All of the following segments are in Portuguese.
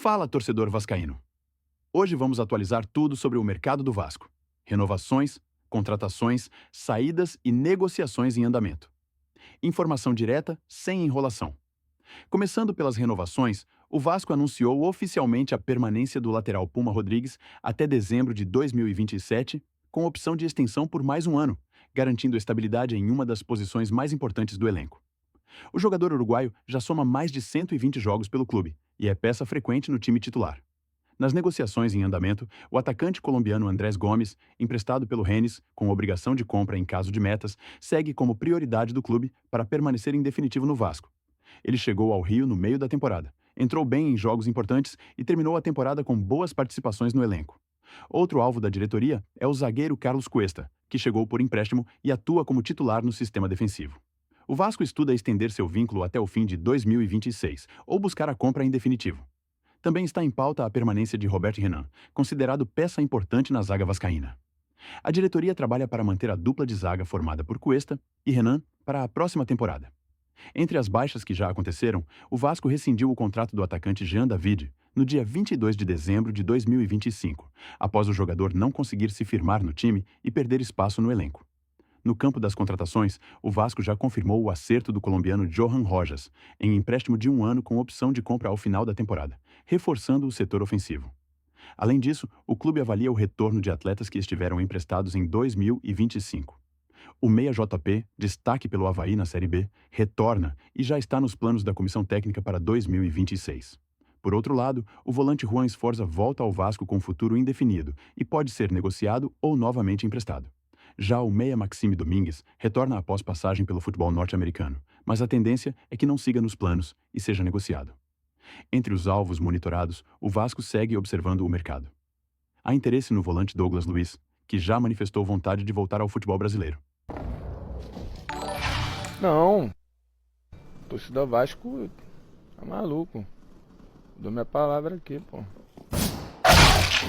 Fala, torcedor vascaíno. Hoje vamos atualizar tudo sobre o mercado do Vasco. Renovações, contratações, saídas e negociações em andamento. Informação direta, sem enrolação. Começando pelas renovações, o Vasco anunciou oficialmente a permanência do lateral Puma Rodrigues até dezembro de 2027, com opção de extensão por mais um ano, garantindo estabilidade em uma das posições mais importantes do elenco. O jogador uruguaio já soma mais de 120 jogos pelo clube e é peça frequente no time titular. Nas negociações em andamento, o atacante colombiano Andrés Gomes, emprestado pelo Rennes, com obrigação de compra em caso de metas, segue como prioridade do clube para permanecer em definitivo no Vasco. Ele chegou ao Rio no meio da temporada, entrou bem em jogos importantes e terminou a temporada com boas participações no elenco. Outro alvo da diretoria é o zagueiro Carlos Cuesta, que chegou por empréstimo e atua como titular no sistema defensivo. O Vasco estuda estender seu vínculo até o fim de 2026 ou buscar a compra em definitivo. Também está em pauta a permanência de Robert Renan, considerado peça importante na zaga vascaína. A diretoria trabalha para manter a dupla de zaga formada por Cuesta e Renan para a próxima temporada. Entre as baixas que já aconteceram, o Vasco rescindiu o contrato do atacante Jean David no dia 22 de dezembro de 2025, após o jogador não conseguir se firmar no time e perder espaço no elenco. No campo das contratações, o Vasco já confirmou o acerto do colombiano Johan Rojas, em empréstimo de um ano com opção de compra ao final da temporada, reforçando o setor ofensivo. Além disso, o clube avalia o retorno de atletas que estiveram emprestados em 2025. O Meia JP, destaque pelo Avaí na Série B, retorna e já está nos planos da comissão técnica para 2026. Por outro lado, o volante Juan Sforza volta ao Vasco com futuro indefinido e pode ser negociado ou novamente emprestado. Já o meia Maxime Domingues retorna após passagem pelo futebol norte-americano, mas a tendência é que não siga nos planos e seja negociado. Entre os alvos monitorados, o Vasco segue observando o mercado. Há interesse no volante Douglas Luiz, que já manifestou vontade de voltar ao futebol brasileiro. Não, torcida Vasco tá maluco. Dou minha palavra aqui, pô.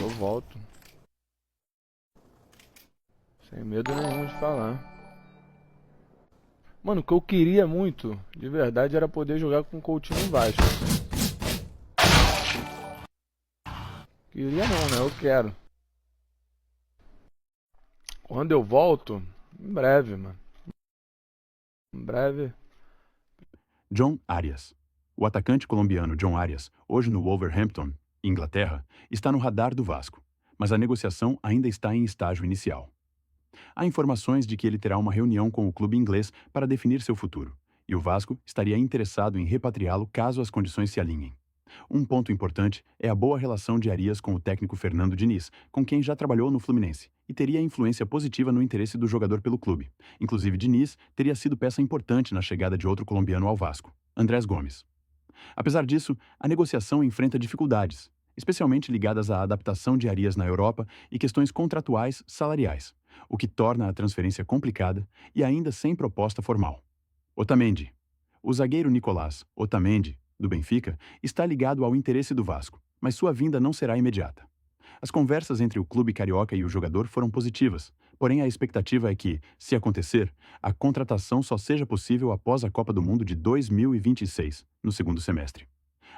Eu volto. Sem medo nenhum de falar. Mano, o que eu queria muito, de verdade, era poder jogar com o Coutinho no Vasco. Queria não, né? Eu quero. Quando eu volto, em breve, mano. Em breve. John Arias. O atacante colombiano John Arias, hoje no Wolverhampton, Inglaterra, está no radar do Vasco, mas a negociação ainda está em estágio inicial. Há informações de que ele terá uma reunião com o clube inglês para definir seu futuro, e o Vasco estaria interessado em repatriá-lo caso as condições se alinhem. Um ponto importante é a boa relação de Arias com o técnico Fernando Diniz, com quem já trabalhou no Fluminense, e teria influência positiva no interesse do jogador pelo clube. Inclusive, Diniz teria sido peça importante na chegada de outro colombiano ao Vasco, Andrés Gomes. Apesar disso, a negociação enfrenta dificuldades, especialmente ligadas à adaptação de Arias na Europa e questões contratuais salariais, o que torna a transferência complicada e ainda sem proposta formal. Otamendi. O zagueiro Nicolás Otamendi, do Benfica, está ligado ao interesse do Vasco, mas sua vinda não será imediata. As conversas entre o clube carioca e o jogador foram positivas, porém a expectativa é que, se acontecer, a contratação só seja possível após a Copa do Mundo de 2026, no segundo semestre.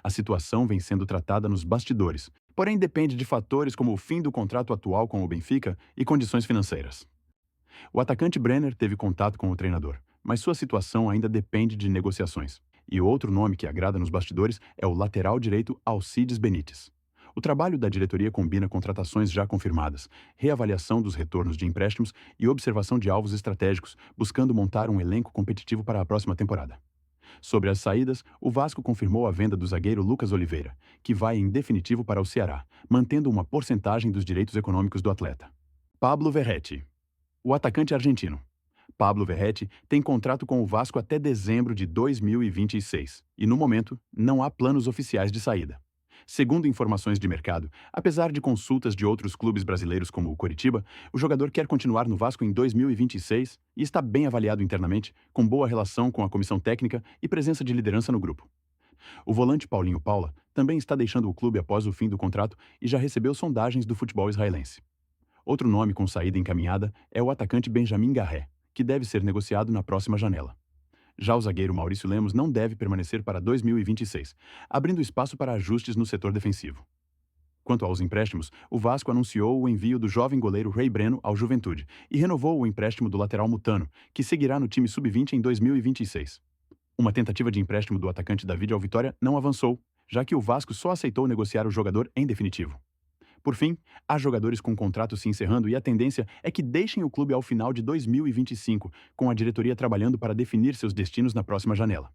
A situação vem sendo tratada nos bastidores, porém depende de fatores como o fim do contrato atual com o Benfica e condições financeiras. O atacante Brenner teve contato com o treinador, mas sua situação ainda depende de negociações. E outro nome que agrada nos bastidores é o lateral direito Alcides Benítez. O trabalho da diretoria combina contratações já confirmadas, reavaliação dos retornos de empréstimos e observação de alvos estratégicos, buscando montar um elenco competitivo para a próxima temporada. Sobre as saídas, o Vasco confirmou a venda do zagueiro Lucas Oliveira, que vai em definitivo para o Ceará, mantendo uma porcentagem dos direitos econômicos do atleta. Pablo Verretti. O atacante argentino. Pablo Verretti tem contrato com o Vasco até dezembro de 2026 e, no momento, não há planos oficiais de saída. Segundo informações de mercado, apesar de consultas de outros clubes brasileiros como o Coritiba, o jogador quer continuar no Vasco em 2026 e está bem avaliado internamente, com boa relação com a comissão técnica e presença de liderança no grupo. O volante Paulinho Paula também está deixando o clube após o fim do contrato e já recebeu sondagens do futebol israelense. Outro nome com saída encaminhada é o atacante Benjamin Garré, que deve ser negociado na próxima janela. Já o zagueiro Maurício Lemos não deve permanecer para 2026, abrindo espaço para ajustes no setor defensivo. Quanto aos empréstimos, o Vasco anunciou o envio do jovem goleiro Rei Breno ao Juventude e renovou o empréstimo do lateral Mutano, que seguirá no time sub-20 em 2026. Uma tentativa de empréstimo do atacante David ao Vitória não avançou, já que o Vasco só aceitou negociar o jogador em definitivo. Por fim, há jogadores com contrato se encerrando e a tendência é que deixem o clube ao final de 2025, com a diretoria trabalhando para definir seus destinos na próxima janela.